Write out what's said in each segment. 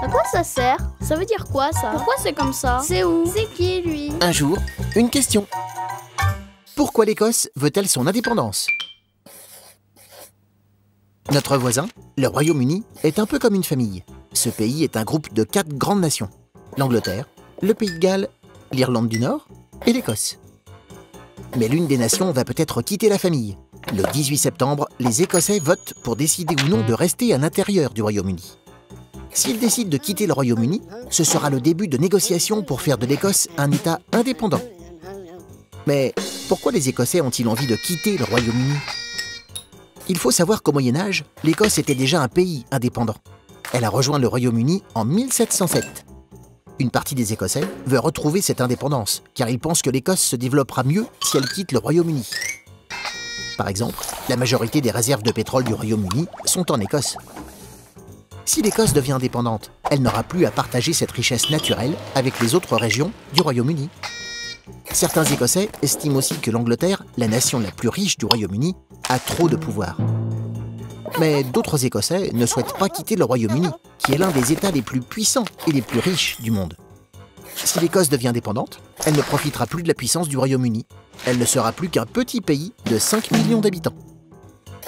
À quoi ça sert? Ça veut dire quoi ça? Pourquoi c'est comme ça? C'est où? C'est qui lui? Un jour, une question. Pourquoi l'Écosse veut-elle son indépendance? Notre voisin, le Royaume-Uni, est un peu comme une famille. Ce pays est un groupe de 4 grandes nations. L'Angleterre, le Pays de Galles, l'Irlande du Nord et l'Écosse. Mais l'une des nations va peut-être quitter la famille. Le 18 septembre, les Écossais votent pour décider ou non de rester à l'intérieur du Royaume-Uni. S'ils décident de quitter le Royaume-Uni, ce sera le début de négociations pour faire de l'Écosse un État indépendant. Mais pourquoi les Écossais ont-ils envie de quitter le Royaume-Uni? Il faut savoir qu'au Moyen-Âge, l'Écosse était déjà un pays indépendant. Elle a rejoint le Royaume-Uni en 1707. Une partie des Écossais veut retrouver cette indépendance, car ils pensent que l'Écosse se développera mieux si elle quitte le Royaume-Uni. Par exemple, la majorité des réserves de pétrole du Royaume-Uni sont en Écosse. Si l'Écosse devient indépendante, elle n'aura plus à partager cette richesse naturelle avec les autres régions du Royaume-Uni. Certains Écossais estiment aussi que l'Angleterre, la nation la plus riche du Royaume-Uni, a trop de pouvoir. Mais d'autres Écossais ne souhaitent pas quitter le Royaume-Uni, qui est l'un des États les plus puissants et les plus riches du monde. Si l'Écosse devient indépendante, elle ne profitera plus de la puissance du Royaume-Uni. Elle ne sera plus qu'un petit pays de 5 millions d'habitants.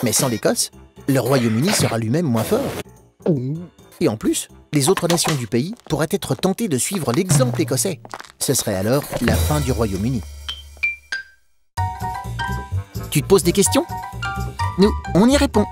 Mais sans l'Écosse, le Royaume-Uni sera lui-même moins fort. Et en plus, les autres nations du pays pourraient être tentées de suivre l'exemple écossais. Ce serait alors la fin du Royaume-Uni. Tu te poses des questions? Nous, on y répond.